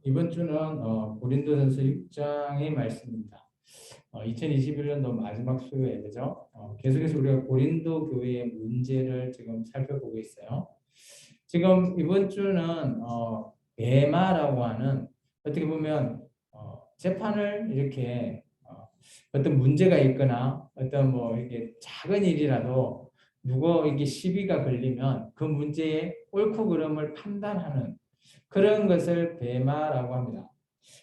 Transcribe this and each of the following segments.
이번 주는 고린도전서 6장의 말씀입니다. 2021년도 마지막 수요일 그죠? 계속해서 우리가 고린도 교회의 문제를 지금 살펴보고 있어요. 지금 이번 주는 베마라고 하는 어떻게 보면 재판을 이렇게 어떤 문제가 있거나 어떤 뭐 이렇게 작은 일이라도 누구 이게 시비가 걸리면 그 문제의 옳고 그름을 판단하는 그런 것을 베마라고 합니다.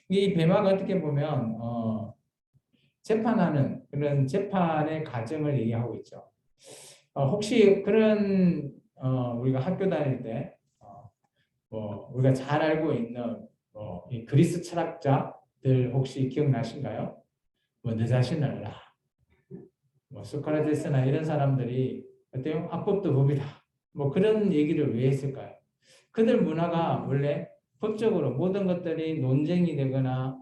이 베마가 어떻게 보면 재판하는 그런 재판의 과정을 얘기하고 있죠. 혹시 그런 우리가 학교 다닐 때 뭐 우리가 잘 알고 있는 이 그리스 철학자들 혹시 기억나신가요? 뭐 내 자신을 알라, 뭐 소크라테스나 이런 사람들이 어때요? 합법도 법이다. 뭐 그런 얘기를 왜 했을까요? 그들 문화가 원래 법적으로 모든 것들이 논쟁이 되거나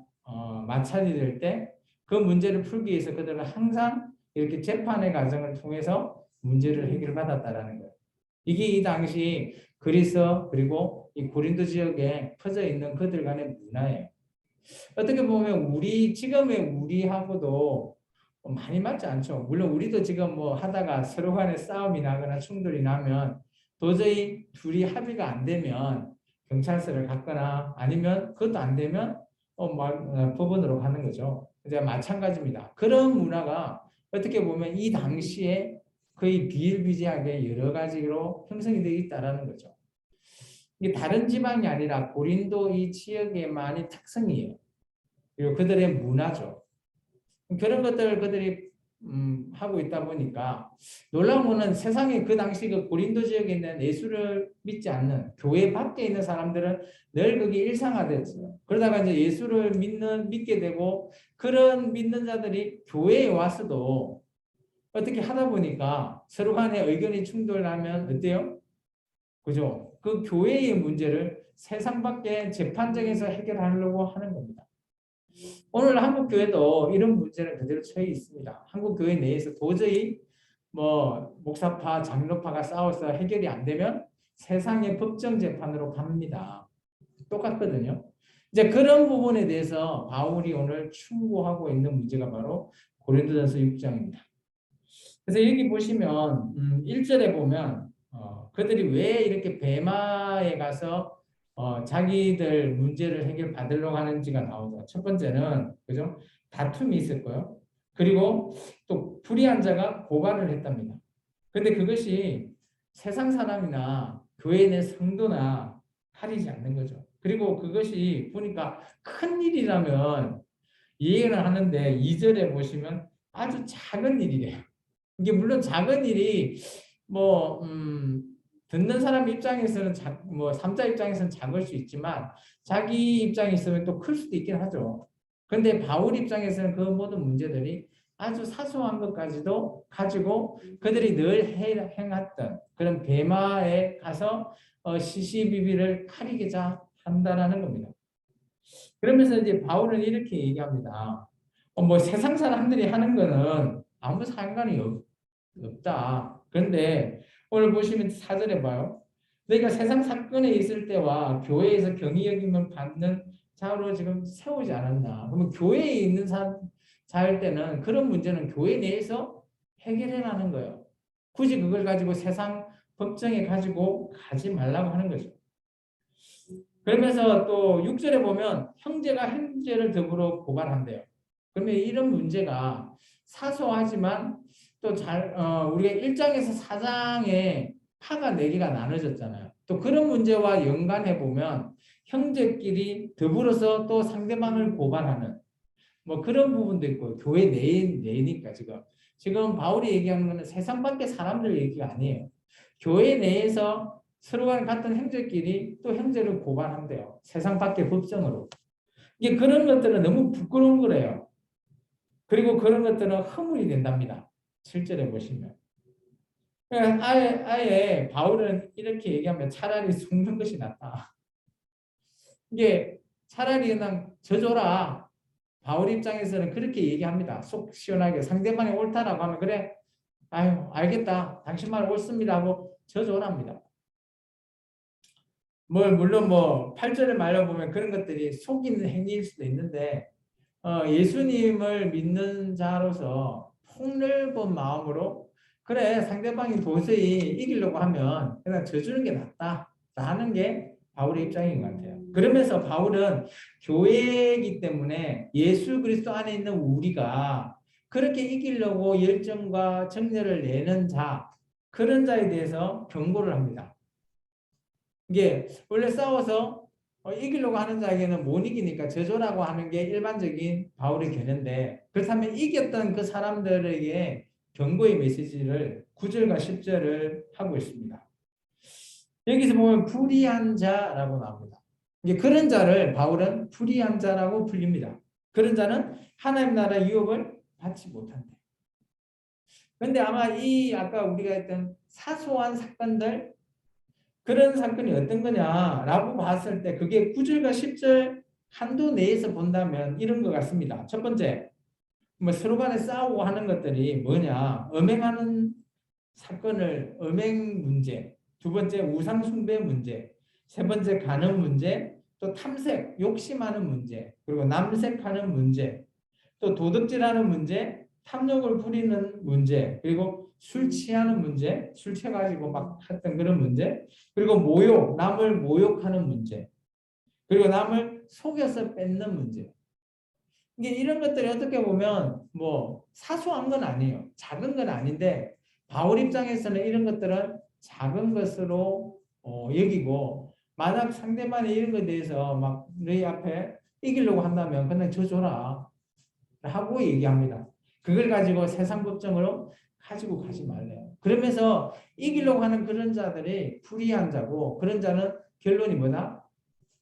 마찰이 될 때 그 문제를 풀기 위해서 그들은 항상 이렇게 재판의 과정을 통해서 문제를 해결받았다라는 거예요. 이게 이 당시 그리스 그리고 이 고린도 지역에 퍼져 있는 그들 간의 문화예요. 어떻게 보면 우리 지금의 우리하고도 많이 맞지 않죠. 물론 우리도 지금 뭐 하다가 서로 간에 싸움이 나거나 충돌이 나면 도저히 둘이 합의가 안 되면 경찰서를 갔거나 아니면 그것도 안 되면 법원으로 가는 거죠. 이제 마찬가지입니다. 그런 문화가 어떻게 보면 이 당시에 거의 비일비재하게 여러 가지로 형성이 되어 있다라는 거죠. 이게 다른 지방이 아니라 고린도 이 지역에만의 특성이에요. 그리고 그들의 문화죠. 그런 것들을 그들이 하고 있다 보니까 놀라운 거는 세상에 그 당시 그 고린도 지역에 있는 예수를 믿지 않는 교회 밖에 있는 사람들은 늘 그게 일상화됐어요. 그러다가 이제 예수를 믿게 되고 그런 믿는 자들이 교회에 와서도 어떻게 하다 보니까 서로 간에 의견이 충돌하면 어때요? 그죠? 그 교회의 문제를 세상 밖의 재판정에서 해결하려고 하는 겁니다. 오늘 한국 교회도 이런 문제는 그대로 처해 있습니다. 한국 교회 내에서 도저히 뭐 목사파, 장로파가 싸워서 해결이 안 되면 세상의 법정 재판으로 갑니다. 똑같거든요. 이제 그런 부분에 대해서 바울이 오늘 충고하고 있는 문제가 바로 고린도전서 6장입니다. 그래서 여기 보시면 1절에 보면 그들이 왜 이렇게 베마에 가서 자기들 문제를 해결받으려고 하는지가 나오죠. 첫 번째는 그죠? 다툼이 있을 거예요. 그리고 또 불의한 자가 고발을 했답니다. 근데 그것이 세상 사람이나 교회 내 성도나 가리지 않는 거죠. 그리고 그것이 보니까 큰 일이라면 이해는 하는데 2절에 보시면 아주 작은 일이래요. 이게 물론 작은 일이 뭐 듣는 사람 입장에서는 뭐 3자 입장에서는 작을 수 있지만 자기 입장에 있으면 또 클 수도 있긴 하죠. 그런데 바울 입장에서는 그 모든 문제들이 아주 사소한 것까지도 가지고 그들이 늘 행했던 그런 베마에 가서 시시비비를 가리고자 한다라는 겁니다. 그러면서 이제 바울은 이렇게 얘기합니다. 뭐 세상 사람들이 하는 거는 아무 상관이 없다. 그런데 오늘 보시면 사절에 봐요. 너희가 세상 사건에 있을 때와 교회에서 경위 여김을 받는 자로 지금 세우지 않았나. 그러면 교회에 있는 자일 때는 그런 문제는 교회 내에서 해결해라는 거예요. 굳이 그걸 가지고 세상 법정에 가지고 가지 말라고 하는 거죠. 그러면서 또 6절에 보면 형제가 형제를 더불어 고발한대요. 그러면 이런 문제가 사소하지만 또 우리가 1장에서 4장에 파가 4개가 나눠졌잖아요. 또 그런 문제와 연관해 보면 형제끼리 더불어서 또 상대방을 고발하는 뭐 그런 부분도 있고 교회 내니까 지금 바울이 얘기하는 거는 세상 밖의 사람들 얘기가 아니에요. 교회 내에서 서로 간 같은 형제끼리 또 형제를 고발한대요. 세상 밖의 법정으로. 이게 그런 것들은 너무 부끄러운 거래요. 그리고 그런 것들은 허물이 된답니다. 실제로 보시면. 그러니까 아예 바울은 이렇게 얘기하면 차라리 죽는 것이 낫다. 이게 차라리 그냥 져줘라. 바울 입장에서는 그렇게 얘기합니다. 속 시원하게 상대방이 옳다라고 하면 그래, 아유 알겠다. 당신 말 옳습니다 하고 져줘랍니다. 물론 8절의 말로 보면 그런 것들이 속이는 행위일 수도 있는데 예수님을 믿는 자로서 폭넓은 마음으로 그래 상대방이 도저히 이기려고 하면 그냥 져주는 게 낫다라는 게 바울의 입장인 것 같아요. 그러면서 바울은 교회이기 때문에 예수 그리스도 안에 있는 우리가 그렇게 이기려고 열정과 정열을 내는 자 그런 자에 대해서 경고를 합니다. 이게 원래 싸워서 이기려고 하는 자에게는 못 이기니까 저조라고 하는 게 일반적인 바울의 견해인데 그렇다면 이겼던 그 사람들에게 경고의 메시지를 9절과 10절을 하고 있습니다. 여기서 보면 불의한 자라고 나옵니다. 이게 그런 자를 바울은 불의한 자라고 불립니다. 그런 자는 하나님 나라 유업을 받지 못한대. 그런데 아마 아까 우리가 했던 사소한 사건들 그런 사건이 어떤 거냐라고 봤을 때 그게 9절과 10절 한도 내에서 본다면 이런 것 같습니다. 첫 번째, 서로 간에 싸우고 하는 것들이 뭐냐? 음행하는 사건을 음행 문제, 두 번째 우상 숭배 문제, 세 번째 간음 문제, 또 탐색, 욕심하는 문제, 그리고 남색하는 문제, 또 도둑질하는 문제, 탐욕을 부리는 문제, 그리고 술 취하는 문제, 술 취해가지고 막 했던 그런 문제, 그리고 모욕, 남을 모욕하는 문제, 그리고 남을 속여서 뺏는 문제. 이게 이런 것들이 어떻게 보면 사소한 건 아니에요. 작은 건 아닌데 바울 입장에서는 이런 것들은 작은 것으로 여기고 만약 상대방이 이런 것에 대해서 막 너희 앞에 이기려고 한다면 그냥 져줘라 하고 얘기합니다. 그걸 가지고 세상 법정으로 가지고 가지 말래요. 그러면서 이기려고 하는 그런 자들이 불의한 자고 그런 자는 결론이 뭐다?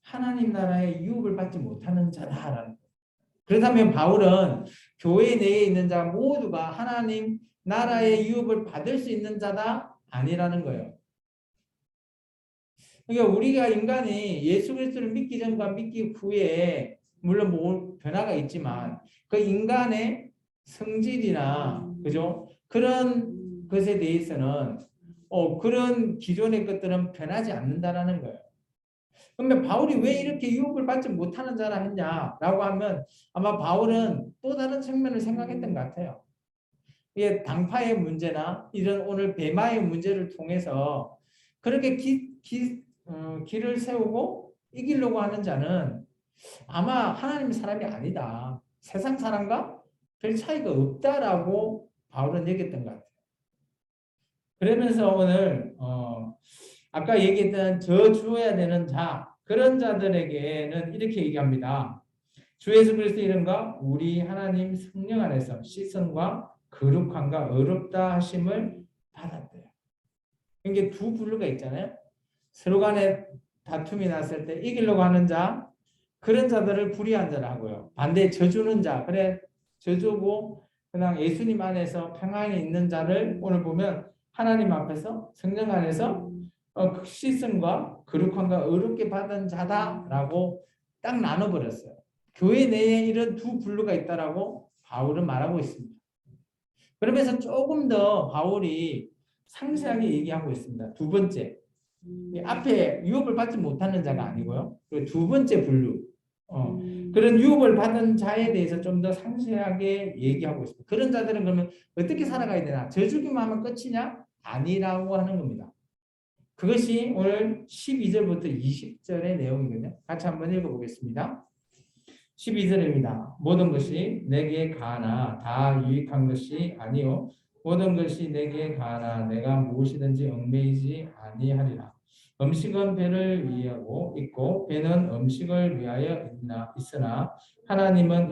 하나님 나라의 유업을 받지 못하는 자다라는. 그렇다면 바울은 교회 내에 있는 자 모두가 하나님 나라의 유업을 받을 수 있는 자다? 아니라는 거예요. 그러니까 우리가 인간이 예수 그리스도를 믿기 전과 믿기 후에 물론 변화가 있지만 그 인간의 성질이나 그죠? 그런 것에 대해서는 그런 기존의 것들은 변하지 않는다라는 거예요. 그러면 바울이 왜 이렇게 유업을 받지 못하는 자라 했냐라고 하면 아마 바울은 또 다른 측면을 생각했던 것 같아요. 이게 당파의 문제나 이런 오늘 배마의 문제를 통해서 그렇게 길을 세우고 이기려고 하는 자는 아마 하나님의 사람이 아니다. 세상 사람과 별 차이가 없다라고 바울은 얘기했던 것 같아요. 그러면서 오늘 아까 얘기했던 저주어야 되는 자 그런 자들에게는 이렇게 얘기합니다. 주 예수 그리스도 이름과 우리 하나님 성령 안에서 씻음과 거룩함과 의롭다 하심을 받았대요. 이게 두 분류가 있잖아요. 서로 간에 다툼이 났을 때 이기려고 하는 자 그런 자들을 불의한 자라고요. 반대 저주는 자 그래 저주고 그냥 예수님 안에서 평안이 있는 자를 오늘 보면 하나님 앞에서 성령 안에서 씻음과 거룩함과 의롭게 받은 자다라고 딱 나눠버렸어요. 교회 내에 이런 두 분류가 있다라고 바울은 말하고 있습니다. 그러면서 조금 더 바울이 상세하게 얘기하고 있습니다. 두 번째, 앞에 유업을 받지 못하는 자가 아니고요. 그리고 두 번째 분류, 그런 유업을 받은 자에 대해서 좀 더 상세하게 얘기하고 있습니다. 그런 자들은 그러면 어떻게 살아가야 되나? 저주기만 하면 끝이냐? 아니라고 하는 겁니다. 그것이 오늘 12절부터 20절의 내용이거든요. 같이 한번 읽어보겠습니다. 12절입니다. 모든 것이 내게 가나 다 유익한 것이 아니요 모든 것이 내게 가나 내가 무엇이든지 얽매이지 아니하리라. 음식은 배를 위하고 있고 배는 음식을 위하여 있으나 하나님은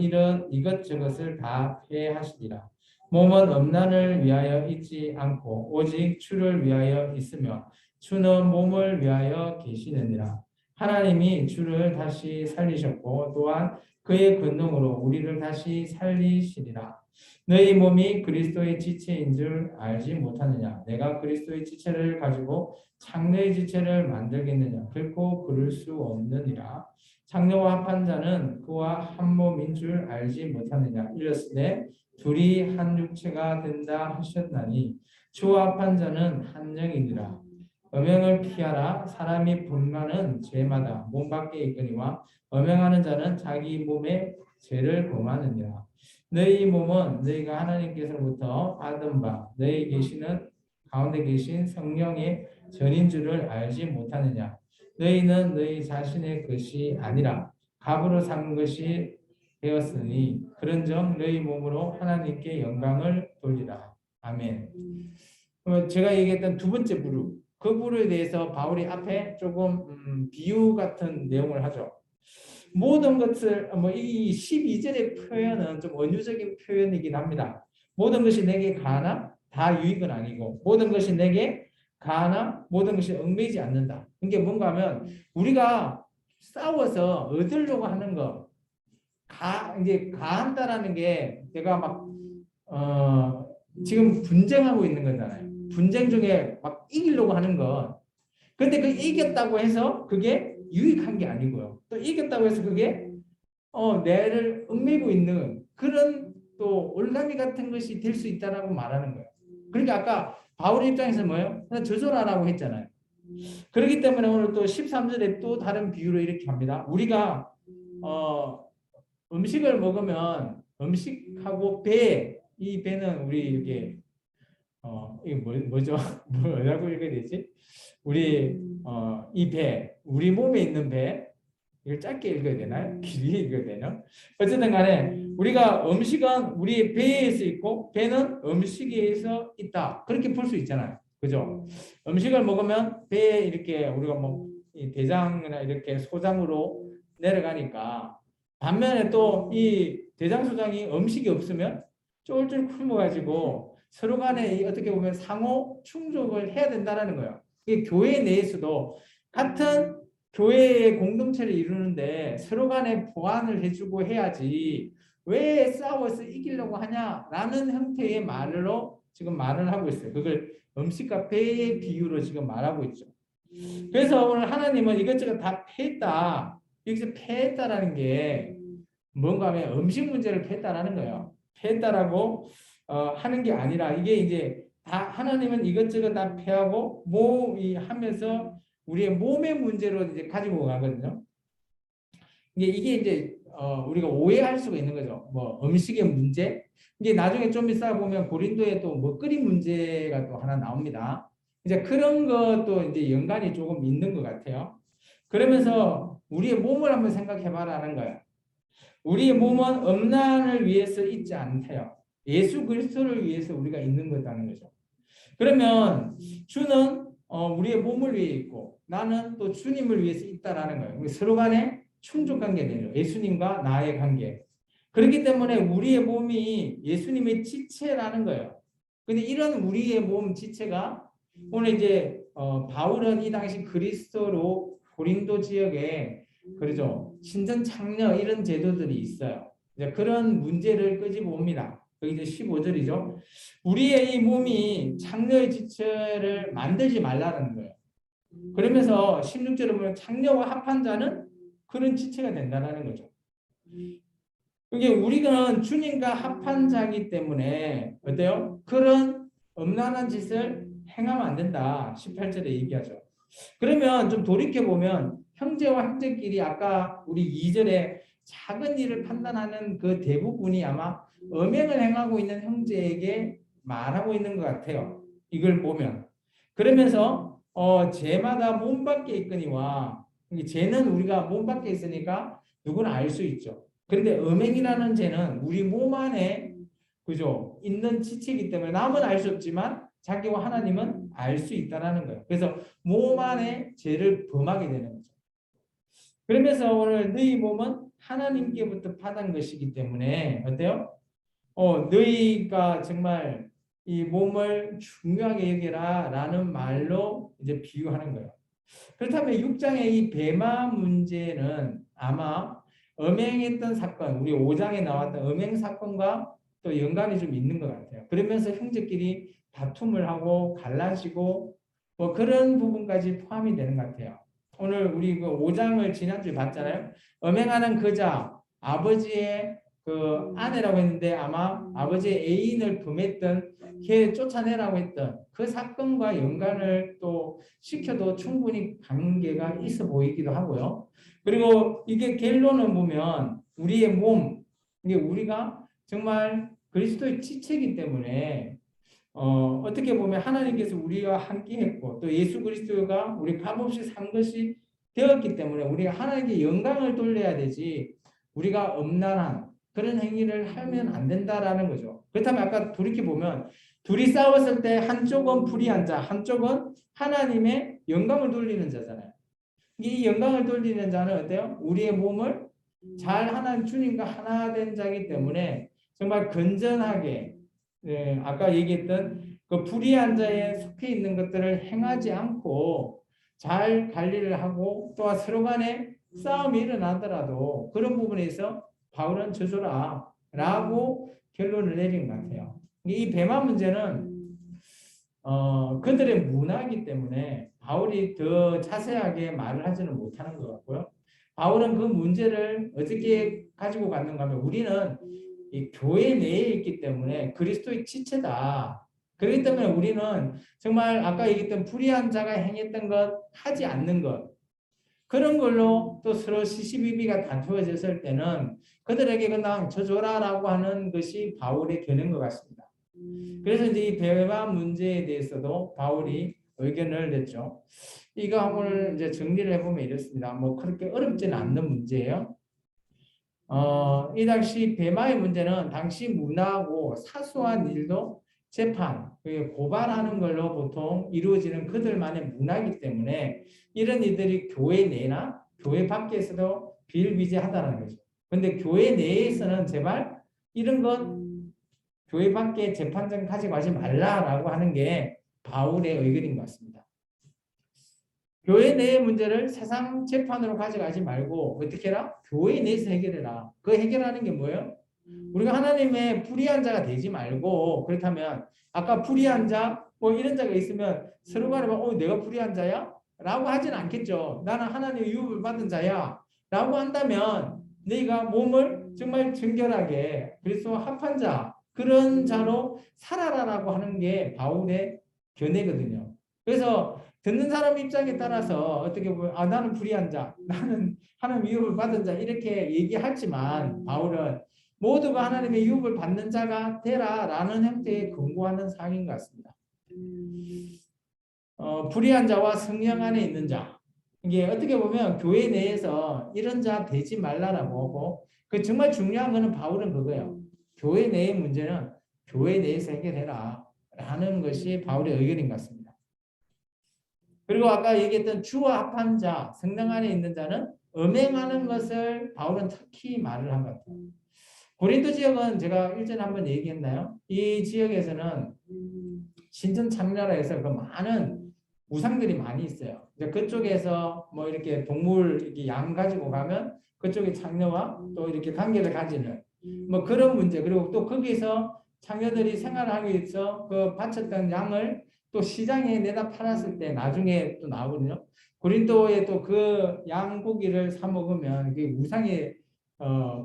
이것저것을 다 폐하시리라. 몸은 음란을 위하여 있지 않고 오직 주를 위하여 있으며 주는 몸을 위하여 계시느니라. 하나님이 주를 다시 살리셨고 또한 그의 권능으로 우리를 다시 살리시리라. 너희 몸이 그리스도의 지체인 줄 알지 못하느냐? 내가 그리스도의 지체를 가지고 장래의 지체를 만들겠느냐? 결코 그럴 수 없느니라. 장래와 합한 자는 그와 한 몸인 줄 알지 못하느냐? 이르시되 둘이 한 육체가 된다 하셨나니 주와 합한 자는 한 영이니라. 음행을 피하라. 사람이 분간은 죄마다 몸 밖에 있거니와 음행하는 자는 자기 몸에 죄를 범하느니라. 너희 몸은 너희가 하나님께서로부터 받은 바 너희 계시는 가운데 계신 성령의 전인 줄을 알지 못하느냐. 너희는 너희 자신의 것이 아니라 값으로 산 것이 되었으니 그런즉 너희 몸으로 하나님께 영광을 돌리라. 아멘. 제가 얘기했던 두 번째 부류, 그 부류에 대해서 바울이 앞에 조금 비유 같은 내용을 하죠. 모든 것을 이 12절의 표현은 좀 은유적인 표현이긴 합니다. 모든 것이 내게 가나 다 유익은 아니고 모든 것이 내게 가나 모든 것이 얽매이지 않는다. 이게 뭔가 하면 우리가 싸워서 얻으려고 하는 거 이제 가한다라는 게 내가 막 지금 분쟁하고 있는 거잖아요. 분쟁 중에 막 이기려고 하는 것. 근데 그 이겼다고 해서 그게 유익한 게 아니고요. 또 이겼다고 해서 그게 내를 얽매이고 있는 그런 또 올가미 같은 것이 될 수 있다라고 말하는 거예요. 그러니까 아까 바울 입장에서 뭐예요? 저절하라고 했잖아요. 그렇기 때문에 오늘 또 13절에 또 다른 비유로 이렇게 합니다. 우리가 음식을 먹으면 음식하고 이 배는 우리 이게 이게 뭐죠? 뭐라고 읽어야 되지? 우리 이 배, 우리 몸에 있는 배, 이걸 짧게 읽어야 되나요? 길게 읽어야 되나? 어쨌든 간에 우리가 음식은 우리 배에서 있고 배는 음식에서 있다. 그렇게 볼 수 있잖아요. 그죠? 음식을 먹으면 배에 이렇게 우리가 뭐 이 대장이나 이렇게 소장으로 내려가니까 반면에 또 이 대장 소장이 음식이 없으면 쫄쫄 굶어가지고 서로 간에 어떻게 보면 상호 충족을 해야 된다는 거예요. 이게 교회 내에서도 같은 교회의 공동체를 이루는데 서로 간에 보완을 해주고 해야지 왜 싸워서 이기려고 하냐라는 형태의 말로 지금 말을 하고 있어요. 그걸 음식과 배의 비유로 지금 말하고 있죠. 그래서 오늘 하나님은 이것저것 다 패했다. 여기서 패했다라는 게 뭔가 하면 음식 문제를 패했다라는 거예요. 패했다라고 하는 게 아니라 이게 이제 다 하나님은 이것저것 다 패하고 몸이 하면서 우리의 몸의 문제로 이제 가지고 가거든요. 이게 이제 우리가 오해할 수가 있는 거죠. 뭐 음식의 문제. 이게 나중에 좀 있다 보면 고린도에 또 먹거리 문제가 또 하나 나옵니다. 이제 그런 것도 이제 연관이 조금 있는 것 같아요. 그러면서 우리의 몸을 한번 생각해봐라는 거예요. 우리의 몸은 음란을 위해서 있지 않대요. 예수 그리스도를 위해서 우리가 있는 거다는 거죠. 그러면 주는 우리의 몸을 위해 있고 나는 또 주님을 위해서 있다라는 거예요. 서로 간에 충족 관계되죠. 예수님과 나의 관계. 그렇기 때문에 우리의 몸이 예수님의 지체라는 거예요. 근데 이런 우리의 몸 지체가 오늘 이제 바울은 이 당시 그리스도로 고린도 지역에 그러죠. 신전 창녀 이런 제도들이 있어요. 이제 그런 문제를 끄집어옵니다. 여기 이제 15절이죠. 우리의 이 몸이 창녀의 지체를 만들지 말라는 거예요. 그러면서 16절에 보면 창녀와 합한 자는 그런 지체가 된다는 거죠. 이게 우리가 주님과 합한 자이기 때문에 어때요? 그런 음란한 짓을 행하면 안 된다. 18절에 얘기하죠. 그러면 좀 돌이켜보면 형제와 형제끼리 아까 우리 2절에 작은 일을 판단하는 그 대부분이 아마 음행을 행하고 있는 형제에게 말하고 있는 것 같아요. 이걸 보면. 그러면서 죄마다 몸 밖에 있거니와 죄는 우리가 몸 밖에 있으니까 누구나 알 수 있죠. 그런데 음행이라는 죄는 우리 몸 안에 그죠? 있는 지체이기 때문에 남은 알 수 없지만 자기와 하나님은 알 수 있다라는 거예요. 그래서 몸 안에 죄를 범하게 되는 거죠. 그러면서 오늘 너희 몸은 하나님께부터 받은 것이기 때문에 어때요? 너희가 정말 이 몸을 중요하게 여겨라 라는 말로 이제 비유하는 거예요. 그렇다면 6장의 이 배마 문제는 아마 음행했던 사건, 우리 5장에 나왔던 음행 사건과 또 연관이 좀 있는 것 같아요. 그러면서 형제끼리 다툼을 하고 갈라지고 뭐 그런 부분까지 포함이 되는 것 같아요. 오늘 우리 그 5장을 지난주에 봤잖아요. 음행하는 그자, 아버지의 그 아내라고 했는데 아마 아버지의 애인을 범했던 걔 쫓아내라고 했던 그 사건과 연관을 또 시켜도 충분히 관계가 있어 보이기도 하고요. 그리고 이게 결론을 보면 우리의 몸, 이게 우리가 정말 그리스도의 지체이기 때문에 어떻게 보면 하나님께서 우리와 함께 했고 또 예수 그리스도가 우리 값없이 산 것이 되었기 때문에 우리가 하나님께 영광을 돌려야 되지 우리가 엄란한 그런 행위를 하면 안 된다라는 거죠. 그렇다면 아까 돌이켜보면 둘이 싸웠을 때 한쪽은 불의한 자, 한쪽은 하나님의 영광을 돌리는 자잖아요. 이 영광을 돌리는 자는 어때요? 우리의 몸을 잘 하나님 주님과 하나 된 자이기 때문에 정말 건전하게 아까 얘기했던 그 불의한 자에 속해 있는 것들을 행하지 않고 잘 관리를 하고 또 서로 간에 싸움이 일어나더라도 그런 부분에서 바울은 저주라 라고 결론을 내린 것 같아요. 이 배마 문제는 그들의 문화이기 때문에 바울이 더 자세하게 말을 하지는 못하는 것 같고요. 바울은 그 문제를 어떻게 가지고 갔는가 하면 우리는 이 교회 내에 있기 때문에 그리스도의 지체다. 그렇기 때문에 우리는 정말 아까 얘기했던 불의한 자가 행했던 것, 하지 않는 것, 그런 걸로 또 서로 시시비비가 다투어졌을 때는 그들에게 그냥 저줘라라고 하는 것이 바울의 견해인 것 같습니다. 그래서 이제 이 배마 문제에 대해서도 바울이 의견을 냈죠. 이거 오늘 이제 정리를 해보면 이렇습니다. 뭐 그렇게 어렵지는 않는 문제예요. 이 당시 배마의 문제는 당시 문화하고 사소한 일도 재판, 고발하는 걸로 보통 이루어지는 그들만의 문화이기 때문에 이런 일들이 교회 내나 교회 밖에서도 비일비재하다는 거죠. 근데 교회 내에서는 제발 이런 것 교회 밖에 재판장 가지고 하지 말라라고 하는 게 바울의 의견인 것 같습니다. 교회 내의 문제를 세상 재판으로 가져가지 말고 어떻게 해라? 교회 내에서 해결해라. 그 해결하는 게 뭐예요? 우리가 하나님의 불의한 자가 되지 말고 그렇다면 아까 불의한 자, 뭐 이런 자가 있으면 서로 간에 내가 불의한 자야? 라고 하진 않겠죠. 나는 하나님의 유업을 받은 자야. 라고 한다면 네가 몸을 정말 정결하게 그리스도와 합한 자, 그런 자로 살아라라고 하는 게 바울의 견해거든요. 그래서 듣는 사람 입장에 따라서 어떻게 보면 나는 불의한 자, 나는 하나님 유업을 받은 자 이렇게 얘기하지만 바울은 모두가 하나님의 유업을 받는 자가 되라라는 형태에 근거하는 사항인 것 같습니다. 불의한 자와 성령 안에 있는 자, 이게 어떻게 보면 교회 내에서 이런 자 되지 말라라고 하고 그 정말 중요한 거는 바울은 그거예요. 교회 내의 문제는 교회 내에서 해결해라 라는 것이 바울의 의견인 것 같습니다. 그리고 아까 얘기했던 주와 합한 자, 성령 안에 있는 자는 음행하는 것을 바울은 특히 말을 한 것 같아요. 고린도 지역은 제가 일전에 한번 얘기했나요? 이 지역에서는 신전 창녀라해서 그 많은 우상들이 많이 있어요. 그쪽에서 뭐 이렇게 동물 이렇게 양 가지고 가면 그쪽의 창녀와 또 이렇게 관계를 가지는 뭐 그런 문제, 그리고 또 거기서 창녀들이 생활하기 위해서 그 바쳤던 양을 또 시장에 내다 팔았을 때 나중에 또 나오거든요. 고린도에 또 그 양고기를 사 먹으면 그게 우상의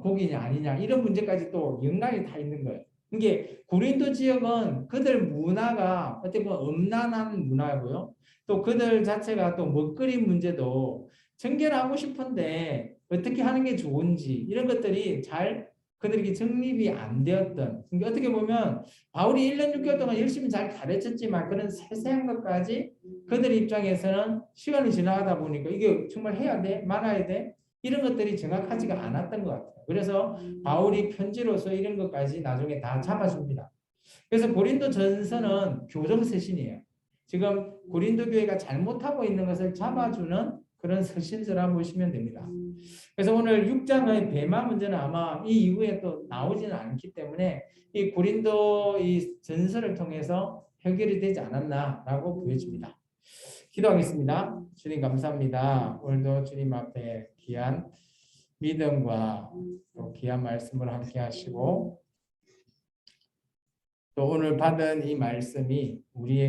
고기냐 아니냐 이런 문제까지 또 연관이 다 있는 거예요. 이게 고린도 지역은 그들 문화가 어떻게 보면 음란한 문화고요. 또 그들 자체가 또 먹거리 문제도 정결하고 싶은데 어떻게 하는 게 좋은지 이런 것들이 잘 그들에게 정립이 안 되었던. 그러니까 어떻게 보면 바울이 1년 6개월 동안 열심히 잘 가르쳤지만 그런 세세한 것까지 그들 입장에서는 시간이 지나가다 보니까 이게 정말 해야 돼? 말아야 돼? 이런 것들이 정확하지가 않았던 것 같아요. 그래서 바울이 편지로서 이런 것까지 나중에 다 잡아줍니다. 그래서 고린도 전서는 교정 서신이에요. 지금 고린도 교회가 잘못하고 있는 것을 잡아주는 그런 서신서라 보시면 됩니다. 그래서 오늘 6장의 배마 문제는 아마 이 이후에 또 나오지는 않기 때문에 이 고린도 이 전서를 통해서 해결이 되지 않았나라고 보여집니다. 기도하겠습니다. 주님 감사합니다. 오늘도 주님 앞에 귀한 믿음과 또 귀한 말씀을 함께 하시고 또 오늘 받은 이 말씀이 우리의